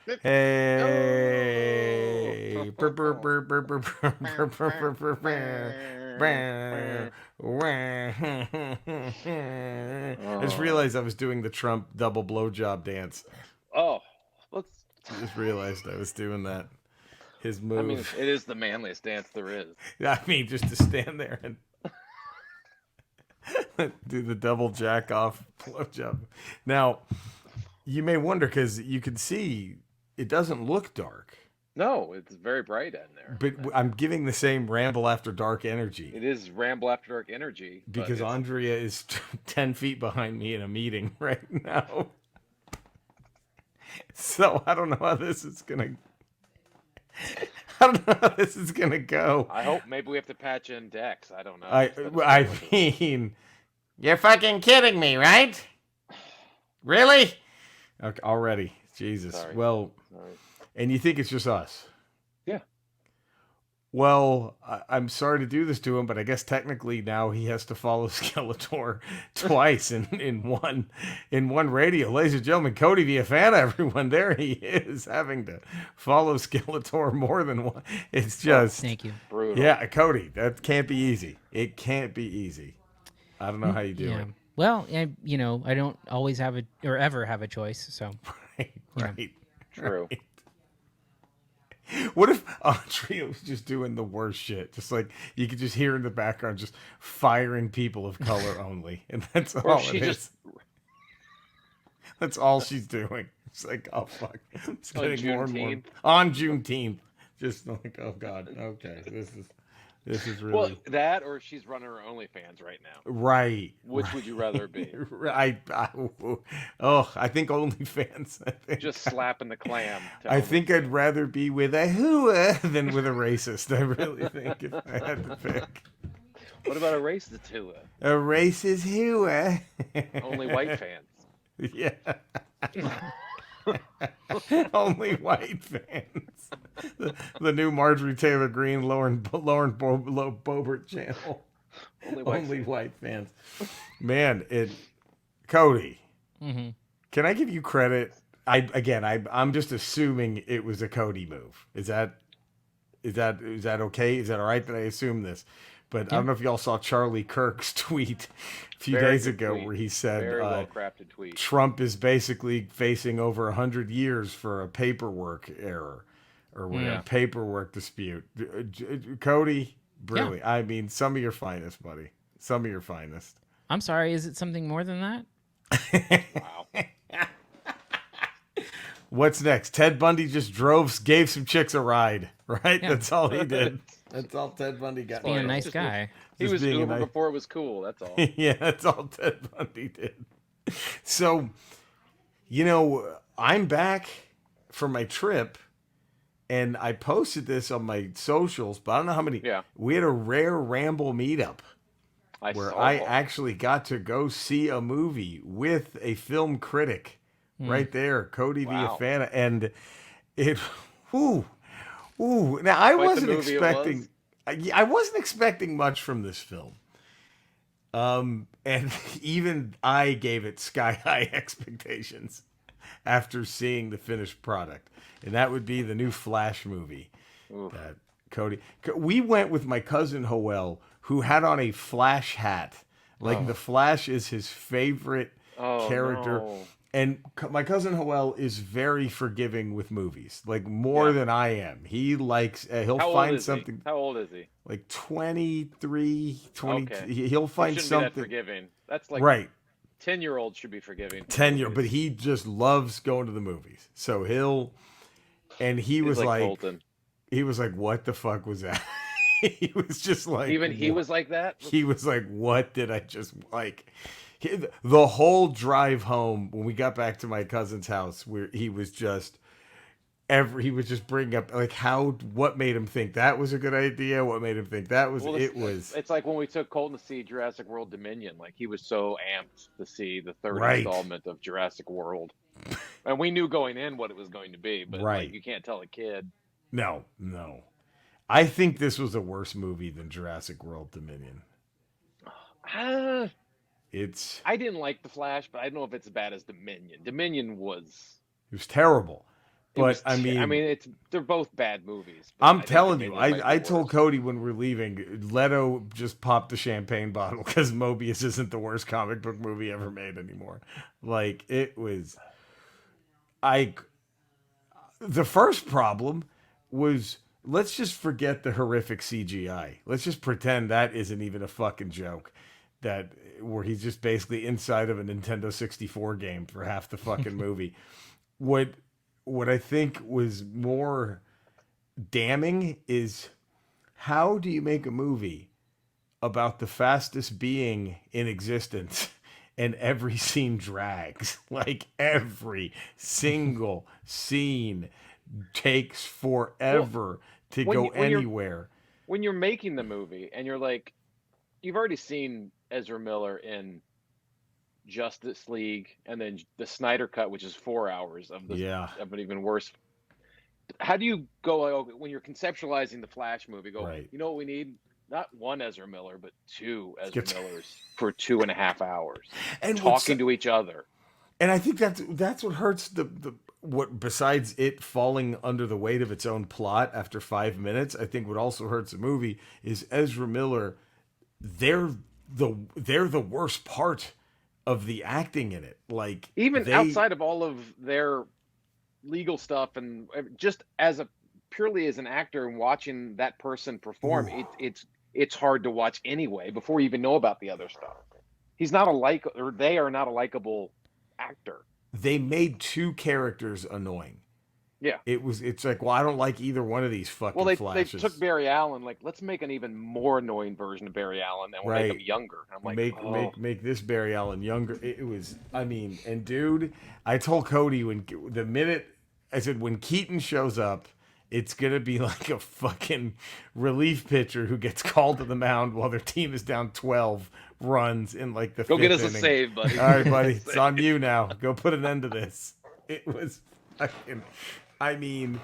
Hey. Brr, brr, brr, brr, brr, brr, brr, brr, brr, brr, brr. Brr. Wah. I just Oh, realized I was doing the Trump double blowjob dance. oh, let's. Just realized I was doing that. His I mean, move. it is the manliest dance there is. I mean, just to stand there and do the double jack off blowjob. Now, you may wonder because you can see it doesn't look dark, No, it's very bright in there. but I'm giving the same Ramble After Dark energy It is Ramble After Dark energy, but because Andrea is 10 feet behind me in a meeting right now. So I don't know how this is going to. I don't know how this is gonna go. I hope maybe we have to patch in Dex. I don't know I instead of I staying with us. mean, you're fucking kidding me, right? Really? Okay, already. Jesus. Sorry, Well, sorry. and you think it's just us? Yeah, Well, I'm sorry to do this to him, but I guess technically now he has to follow Skeletor twice in one radio. Ladies and gentlemen, Cody the fan, everyone, there he is having to follow Skeletor more than one. It's oh, just, Thank you. brutal. yeah, Cody, that can't be easy. It can't be easy. I don't know how you do Yeah. it. Well, I don't always have a or ever have a choice. So, Right, you know, right, True. right. What if Andrea was just doing the worst shit? Just like you could just hear in the background, just firing people of color only, and that's Or if all it she just is. That's all she's doing. It's like, oh fuck, it's on getting more and more Juneteenth. on Juneteenth. Just like, oh god, okay, this is Well, really that or she's running her OnlyFans right now. right, Which right. would you rather be? I think OnlyFans. I Just think slapping the clam to I think I'd OnlyFans. rather be with a hooah than with a racist. I really think if I had to pick. What about a race to two? A racist hooah. Only white fans. Yeah. Only white fans. The new Marjorie Taylor Greene, Bobert channel. Only white Only fans. white fans. Man, Cody, hmm can I give you credit? I'm just assuming it was a Cody move. Is that okay? Is that all right that I assume this? But I yeah. don't know if y'all saw Charlie Kirk's tweet a few Very days good ago tweet. where he said Very well crafted tweet. Trump is basically facing over 100 years for a paperwork error or whatever Yeah. Mm. paperwork dispute. Cody, Yeah. brilliant. I mean, some of your finest, buddy. Some of your finest. I'm sorry. Is it something more than that? Wow. What's next? Ted Bundy just gave some chicks a ride, right? Yeah. That's all he did. That's all Ted Bundy got. Being a Funny. nice guy. He Just was being a Uber nice. before it was cool. That's all. Yeah, that's all Ted Bundy did. So, I'm back from my trip and I posted this on my socials, but I don't know how many. Yeah. We had a rare Ramble meetup I where saw. I actually got to go see a movie with a film critic Mm. right there, Cody Wow. Viafana. And it, whoo, ooh. Now, I Quite the wasn't movie it expecting. was. I wasn't expecting much from this film. And even I gave it sky high expectations after seeing the finished product. And that would be the new Flash movie Oof. that Cody. We went with my cousin Hoel, who had on a Flash hat. Like the Oh. Flash is his favorite Oh character. no. And my cousin Hoel is very forgiving with movies, like more Yeah. than I am. He likes, he'll How old find is he? something How old is he? like 23, 20. Okay. He'll He find shouldn't be that something. forgiving. That's like Right. 10-year-olds should be forgiving. For 10 year, but movies. he just loves going to the movies. So and he He's was like like, Colton. what the fuck was that? He was just like, Even he "What?" was like that. He was like, what did I just like? The whole drive home when we got back to my cousin's house, where he was just he was just bringing up like what made him think that was a good idea, what made him think that was Well, it was it's like when we took Colton to see Jurassic World Dominion. Like he was so amped to see the third right, installment of Jurassic World, and we knew going in what it was going to be. But like right. you can't tell a kid. No, no. I think this was a worse movie than Jurassic World Dominion. Ah, It's I didn't like the Flash, but I don't know if it's as bad as Dominion. Dominion was It was terrible. It But was. I I mean, mean, they're both bad movies. But I'm I think telling you, Dominion might be I told worse. Cody when we were leaving, Leto just popped the champagne bottle because Mobius isn't the worst comic book movie ever made anymore. Like it was, I. The first problem was let's just forget the horrific CGI. Let's just pretend that isn't even a fucking joke. That where he's just basically inside of a Nintendo 64 game for half the fucking movie. What what I think was more damning is how do you make a movie about the fastest being in existence and every scene drags? Like every single scene takes Well, forever to when go you when you're anywhere. when you're making the movie and you're like, you've already seen Ezra Miller in Justice League and then the Snyder Cut, which is 4 hours Yeah, of an even worse. How do you go when you're conceptualizing the Flash movie? Go, right. you know what we need? Not one Ezra Miller, but two Ezra It's- Millers for 2.5 hours And what's talking to each other. and I think that's what hurts the what besides it falling under the weight of its own plot after 5 minutes. I think what also hurts the movie is Ezra Miller. They're the worst part of the acting in it. Like Even they, outside of all of their legal stuff and just as a purely as an actor and watching that person perform, ooh, it's hard to watch anyway before you even know about the other stuff. He's not a like or they are not a likable actor. they made two characters annoying. Yeah. It's like, well, I don't like either one of these Well, fucking they took flashes. Barry Allen, like, let's make an even more annoying version of Barry Allen and we'll make him Right. younger. I'm like, Make oh, make this Barry Allen younger. It was, I mean, and dude, I told Cody when the minute I said when Keaton shows up, it's gonna be like a fucking relief pitcher who gets called to the mound while their team is down 12 runs in like the go get fifth us a inning. save, buddy. All right, buddy, it's on you now. Go put an end to this. It was fucking. I mean,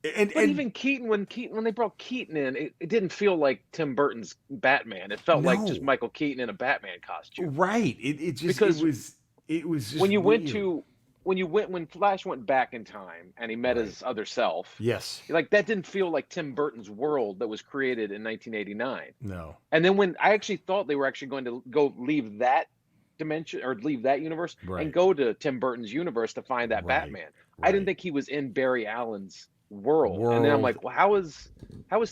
But and even Keaton when they brought Keaton in, it didn't feel like Tim Burton's Batman. It felt like just no, Michael Keaton in a Batman costume. right. It just Because it was just when you went weird. to when Flash went back in time and he met Right. his other self, Yes. like that didn't feel like Tim Burton's world that was created in 1989. No. And then when I actually thought they were actually going to go leave that dimension or leave that universe and Right. go to Tim Burton's universe to find that Right. Batman. I didn't Right. think he was in Barry Allen's world. And then I'm World. like, well, how is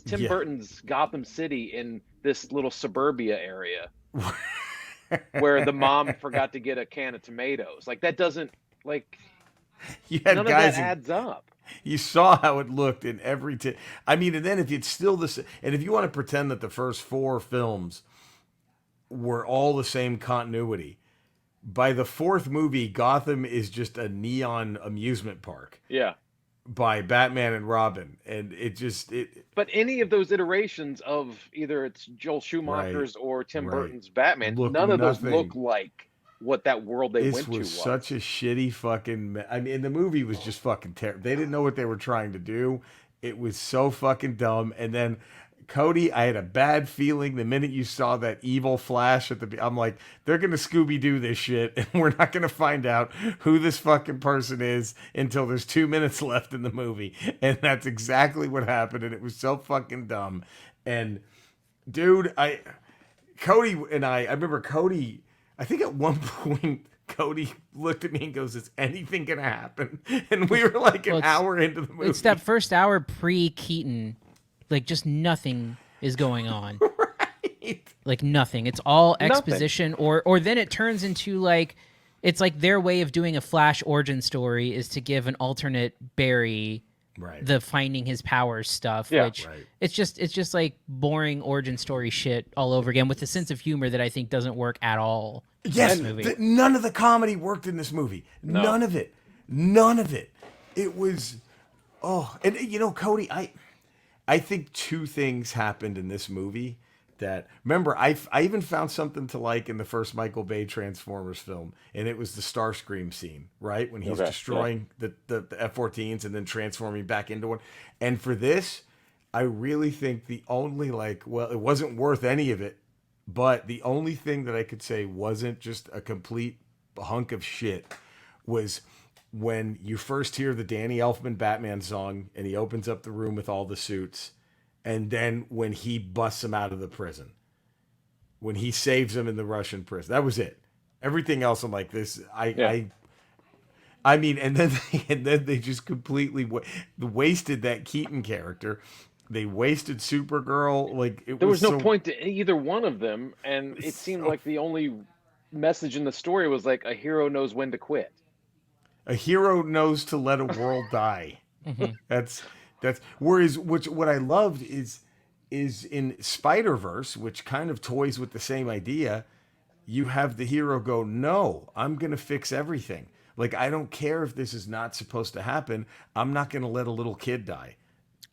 Tim Yeah. Burton's Gotham City in this little suburbia area where the mom forgot to get a can of tomatoes? Like that doesn't like You had none of guys that in, adds up. you saw how it looked in every I mean, and then if it's still this, and if you want to pretend that the first four films were all the same continuity, by the fourth movie, Gotham is just a neon amusement park Yeah. by Batman and Robin, and it But any of those iterations of either it's Joel right, Schumacher's or Tim right. Burton's Batman, Look none of those look nothing. like what that world they This went to was was. such a shitty fucking. I mean, the movie was just fucking terrible. They didn't know what they were trying to do. It was so fucking dumb. And then Cody, I had a bad feeling the minute you saw that evil Flash at the. I'm like, they're gonna Scooby Doo this shit, and we're not gonna find out who this fucking person is until there's 2 minutes left in the movie. And that's exactly what happened. And it was so fucking dumb. And dude, Cody and I remember Cody, I think at one point, Cody looked at me and goes, "Is anything gonna happen?" And we were like an Well, hour into the movie. It's that first hour pre Keaton, like just nothing is going on. Right. Like nothing. It's all Nothing. exposition, or then it turns into like it's like their way of doing a Flash origin story is to give an alternate Barry Right. the finding his powers stuff, Yeah. which Right. it's just like boring origin story shit all over again with a sense of humor that I think doesn't work at all. in Yes, this movie. none of the comedy worked in this movie. No. None of it. None of it. It was, oh, and you know, Cody, I think two things happened in this movie that, remember, I even found something to like in the first Michael Bay Transformers film, and it was the Starscream scene, right? When he's Okay, destroying the F-14s and then transforming back into one. And for this, I really think the only, like, well, it wasn't worth any of it, but the only thing that I could say wasn't just a complete hunk of shit was when you first hear the Danny Elfman Batman song and he opens up the room with all the suits, and then when he busts him out of the prison, when he saves him in the Russian prison. That was it. Everything else, I'm like, this. I mean, and then they just completely wasted that Keaton character. They wasted Supergirl. Like there was no point to either one of them, and it seemed like the only message in the story was like a hero knows when to quit. A hero knows to let a world die. Mm-hmm. That's what I loved is in Spider-Verse, which kind of toys with the same idea. You have the hero go, no, I'm gonna fix everything. Like, I don't care if this is not supposed to happen. I'm not gonna let a little kid die.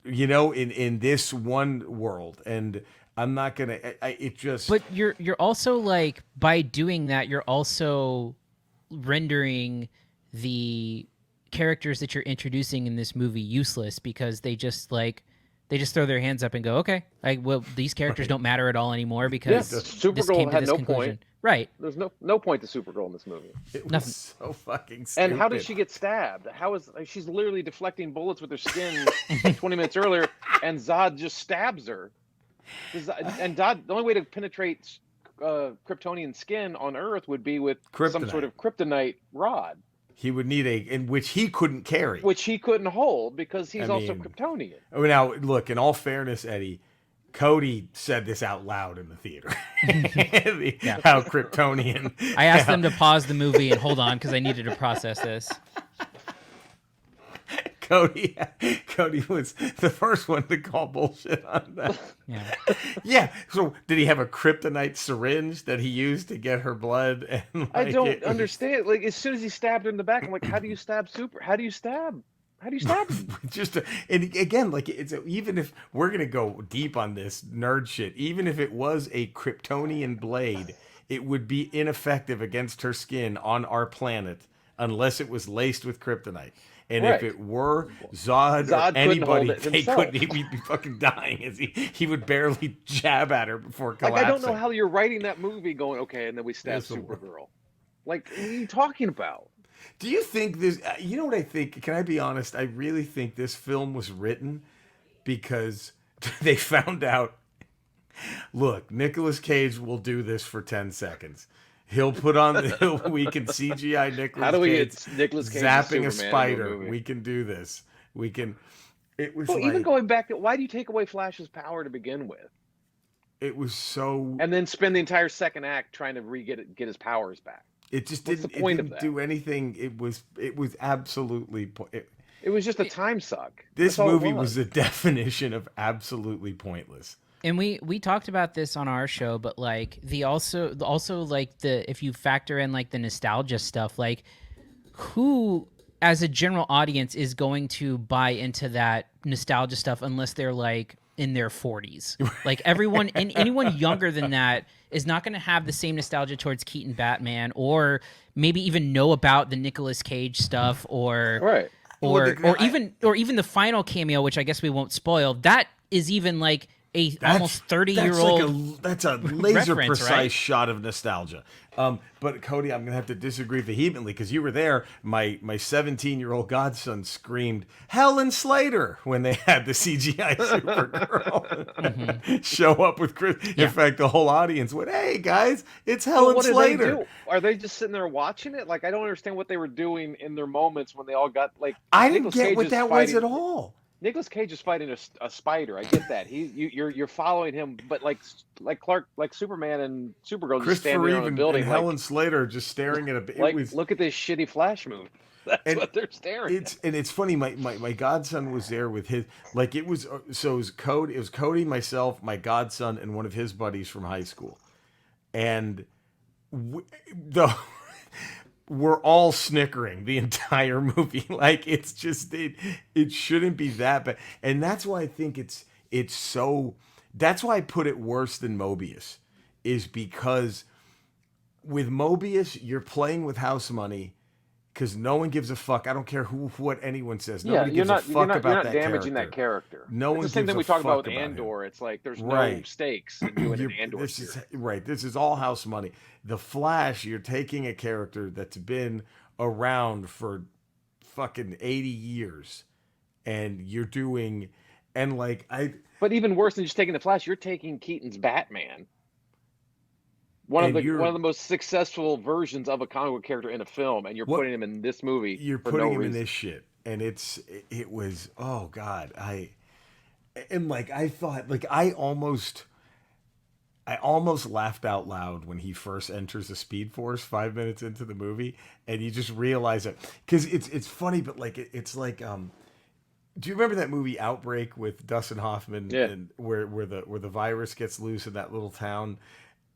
You know, in this one world, and I'm not gonna. It just. But you're also like, by doing that, you're also rendering the characters that you're introducing in this movie useless, because they just throw their hands up and go, okay, well, these characters don't matter at all anymore because Supergirl had no point. Right. There's no point to Supergirl in this movie. It was Nothing. So fucking stupid. And how did she get stabbed? She's literally deflecting bullets with her skin 20 minutes earlier, and Zod just stabs her. And Zod, the only way to penetrate Kryptonian skin on Earth would be with some sort of kryptonite rod. He would need in which he couldn't carry. Which he couldn't hold because he's also Kryptonian. Now, look, in all fairness, Eddie, Cody said this out loud in the theater. How Kryptonian. I asked them to pause the movie and hold on because I needed to process this. Cody was the first one to call bullshit on that. Yeah. So did he have a kryptonite syringe that he used to get her blood? And I don't understand. Like, as soon as he stabbed her in the back, I'm like, how do you stab How do you stab him? And again, like, even if we're gonna go deep on this nerd shit, even if it was a Kryptonian blade, it would be ineffective against her skin on our planet unless it was laced with kryptonite. And if it were Zod or anybody, he'd be fucking dying. As he would barely jab at her before collapsing. Like, I don't know how you're writing that movie going, okay, and then we stab Supergirl. Like, what are you talking about? Do you think this? You know what I think? Can I be honest? I really think this film was written because they found out. Look, Nicolas Cage will do this for 10 seconds. He'll put on we can CGI Nicolas Cage. How do we get Nicolas Cage zapping a spider? We can do this. We can. It was even going back to, why do you take away Flash's power to begin with? It was so. And then spend the entire second act trying to get his powers back. It just didn't do anything. It was absolutely. It was just a time suck. This movie was the definition of absolutely pointless. And we talked about this on our show, but like also like if you factor in like the nostalgia stuff, like who as a general audience is going to buy into that nostalgia stuff unless they're like in their 40s? Like everyone and anyone younger than that is not going to have the same nostalgia towards Keaton Batman, or maybe even know about the Nicolas Cage stuff, or even the final cameo, which I guess we won't spoil. That is even like almost 30-year-old. That's a laser precise right? shot of nostalgia. But Cody, I'm gonna have to disagree vehemently because you were there. My 17-year-old godson screamed Helen Slater when they had the CGI Supergirl show up with Chris. In fact, the whole audience went, "Hey guys, it's Helen Slater." They do? Are they just sitting there watching it? Like, I don't understand what they were doing in their moments when they all got like. I didn't get what that was at all. Nicolas Cage is fighting a spider. I get that. You're following him, but like Superman and Supergirl just standing there on a building. And Helen Slater just staring at a. Look at this shitty Flash movie. That's what they're staring at. And it's funny. My godson was there with his. Like, it was. So it was Cody. It was Cody, myself, my godson, and one of his buddies from high school, and we're all snickering the entire movie. Like, it's just it shouldn't be that bad. And that's why I think it's so. That's why I put it worse than Mobius, is because with Mobius you're playing with house money because no one gives a fuck. I don't care what anyone says. Nobody gives a fuck about that character. You're not damaging that character. No one gives a fuck about him. It's the same thing we talked about with Andor. It's like there's no stakes in doing an Andor series. This is all house money. The Flash, you're taking a character that's been around for fucking 80 years, and you're doing, and like But even worse than just taking the Flash, you're taking Keaton's Batman, one of the most successful versions of a comic book character in a film, and you're putting him in this movie. You're for putting no him reason. in this shit, and it was, oh god, I thought, like, I almost laughed out loud when he first enters the Speed Force 5 minutes into the movie, and you just realize it, because it's funny, but like it's like do you remember that movie Outbreak with Dustin Hoffman? Yeah. And where the virus gets loose in that little town,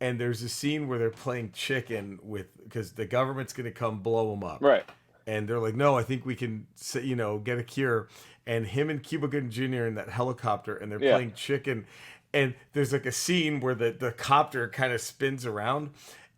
and there's a scene where they're playing chicken because the government's gonna come blow them up, Right. and they're like, no, I think we can, get a cure. And him and Cuba Gooding Jr. in that helicopter, and they're playing chicken. And there's like a scene where the copter kind of spins around,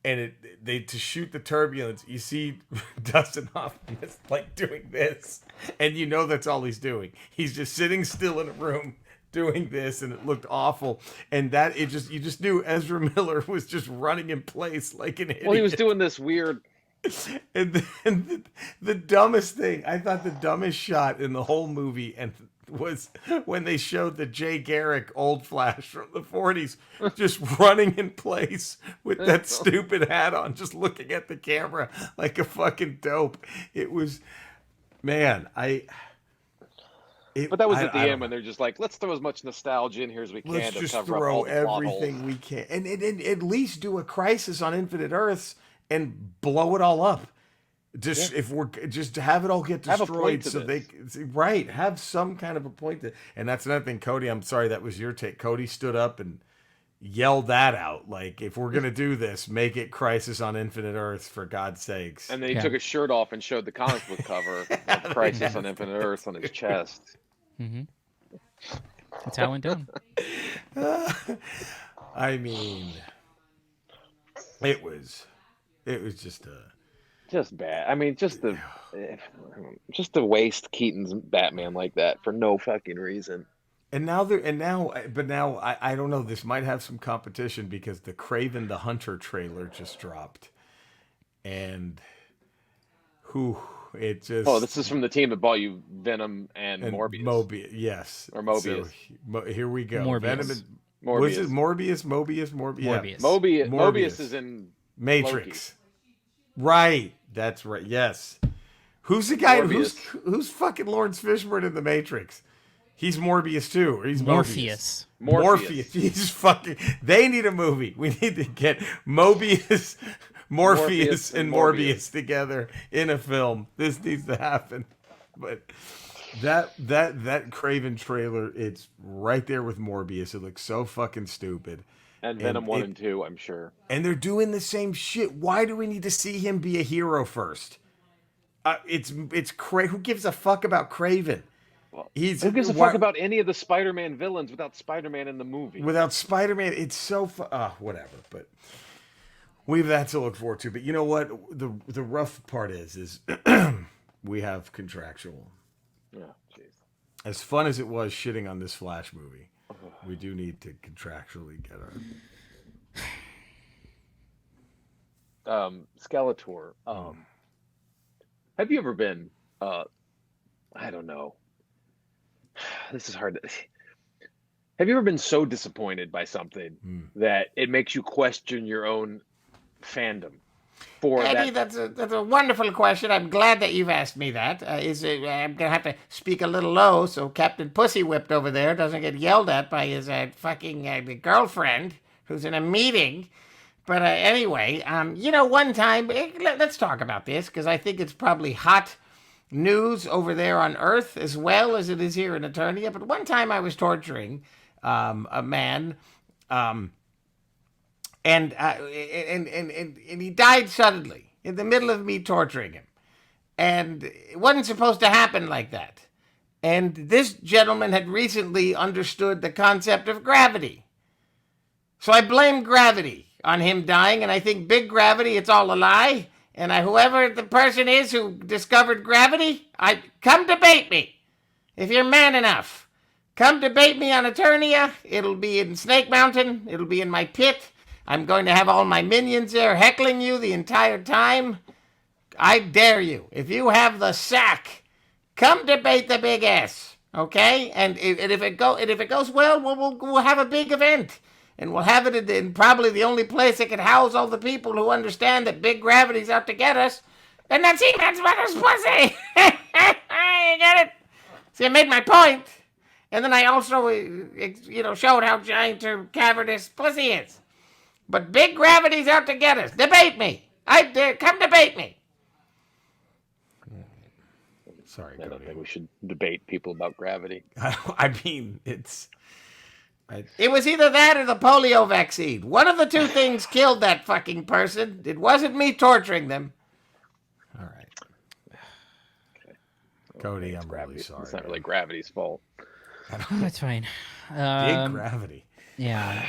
and to shoot the turbulence, you see Dustin Hoffman is like doing this, and that's all he's doing. He's just sitting still in a room doing this, and it looked awful. And that you just knew Ezra Miller was just running in place like an idiot. Well, he was doing this weird. And then the dumbest thing, I thought the dumbest shot in the whole movie was when they showed the Jay Garrick old Flash from the 40s just running in place with that stupid hat on, just looking at the camera like a fucking dope. It was, man, But that was at the end when they're just like, let's throw as much nostalgia in here as we can let's to just cover up throw all the plot everything holes. we can, and at least do a Crisis on Infinite Earths and blow it all up. Just if we're just to have it all get destroyed, so they have some kind of a point to, and that's another thing. Cody, I'm sorry, that was your take. Cody stood up and yelled that out, like, if we're gonna do this, make it Crisis on Infinite Earths, for God's sakes. And then he took his shirt off and showed the comic book cover of Crisis on Infinite Earths on his chest. Mm-hmm. That's how it went down. I mean, it was just bad. I mean, just to waste Keaton's Batman like that for no fucking reason. But now I don't know. This might have some competition because the Kraven the Hunter trailer just dropped, and it just. Oh, this is from the team that bought you Venom and Morbius. Yes, or Mobius. So, here we go. Morbius. Venom and, Morbius. Was it Morbius? Yeah. Mobius is in Matrix. Loki. Right. That's right. Yes. Who's the guy? Who's fucking Lawrence Fishburne in the Matrix? He's Morbius too, or he's Morpheus. Morpheus. He's fucking. They need a movie. We need to get Mobius, Morpheus, and Morbius together in a film. This needs to happen. But that Kraven trailer, it's right there with Morbius. It looks so fucking stupid. And Venom 1 and 2, I'm sure. And they're doing the same shit. Why do we need to see him be a hero first? It's who gives a fuck about Kraven? Who gives a fuck about any of the Spider-Man villains without Spider-Man in the movie? Without Spider-Man, it's so whatever. But we have that to look forward to. But you know what? The rough part is we have contractual. Yeah, jeez. As fun as it was shitting on this Flash movie, we do need to contractually get our Skeletor. Have you ever been? I don't know. This is hard. Have you ever been so disappointed by something that it makes you question your own fandom? Eddie, that's a wonderful question. I'm glad that you've asked me that. I'm going to have to speak a little low so Captain Pussy Whipped over there doesn't get yelled at by his fucking girlfriend who's in a meeting. But anyway, one time, let's talk about this because I think it's probably hot news over there on Earth as well as it is here in Eternia. But one time I was torturing a man, and he died suddenly in the middle of me torturing him, and it wasn't supposed to happen like that. And this gentleman had recently understood the concept of gravity, so I blame gravity on him dying, and I think big gravity, it's all a lie. And whoever the person is who discovered gravity, come debate me. If you're man enough, come debate me on Eternia. It'll be in Snake Mountain. It'll be in my pit. I'm going to have all my minions there heckling you the entire time. I dare you. If you have the sack come debate the big S, okay? And if it goes well, we'll have a big event, and we'll have it in probably the only place that can house all the people who understand that big gravity's out to get us, and that's He-Man's mother's pussy. You get it? See, I made my point, and then I also, showed how giant her cavernous pussy is. But big gravity's out to get us. Debate me. I dare. Come debate me. Sorry, I don't Cody. think we should debate people about gravity. I mean, it's. It was either that or the polio vaccine. One of the two things killed that fucking person. It wasn't me torturing them. All right. Cody, I'm Gravity. really sorry. It's not really gravity's fault. That's fine. Big gravity. Yeah.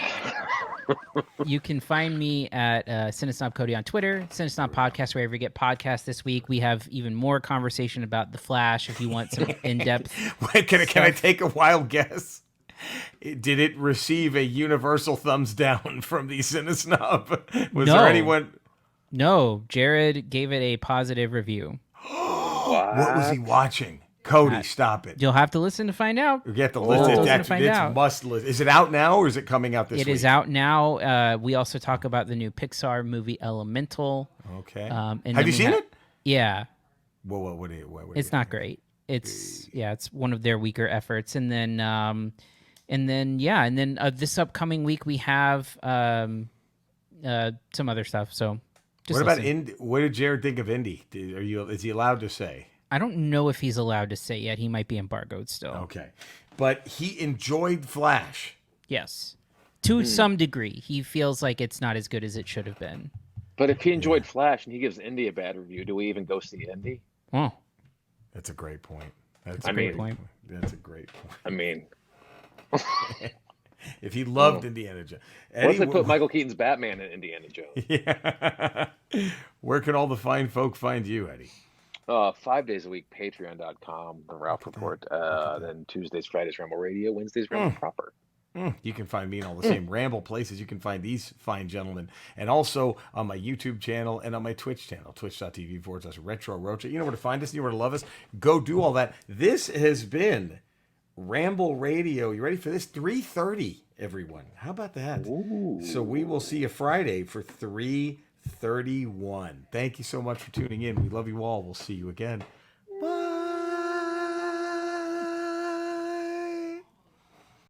You can find me at Cinesnob Cody on Twitter, Cinesnob Podcast, wherever you get podcasts this week. We have even more conversation about The Flash if you want some in-depth. Wait, can I take a wild guess? Did it receive a universal thumbs down from the Cinesnob? Was No. there anyone? No, Jared gave it a positive review. What was he watching? Cody, stop it. You'll have to listen to find out. You get to You'll have listen. to That's find out. must listen. Is it out now or is it coming out this week? It is out now. We also talk about the new Pixar movie Elemental. Okay. And Have then you we seen it? Yeah. What do you? It's not great. It's one of their weaker efforts. And then this upcoming week we have some other stuff. So just What about listen. Indy? What did Jared think of Indy? Is he allowed to say? I don't know if he's allowed to say yet. He might be embargoed still. Okay, but he enjoyed Flash. Yes. To some degree. He feels like it's not as good as it should have been. But if he enjoyed Flash and he gives Indy a bad review, do we even go see Indy? Oh, That's a great point. I mean- great point. That's a great point. I mean, If he loved Indiana Jones, what if they Eddie, put Michael Keaton's Batman in Indiana Jones? Yeah. Where can all the fine folk find you, Eddie? 5 days a week, patreon.com, the Ralph Report. Then Tuesdays, Fridays, Ramble Radio. Wednesdays, Ramble Proper. You can find me in all the same Ramble places. You can find these fine gentlemen. And also on my YouTube channel and on my Twitch channel, twitch.tv/Retro Rocha. You know where to find us. You know where to love us. Go do all that. This has been Ramble Radio. You ready for this? 3:30, everyone. How about that? Ooh. So we will see you Friday for 3:31. Thank you so much for tuning in. We love you all. We'll see you again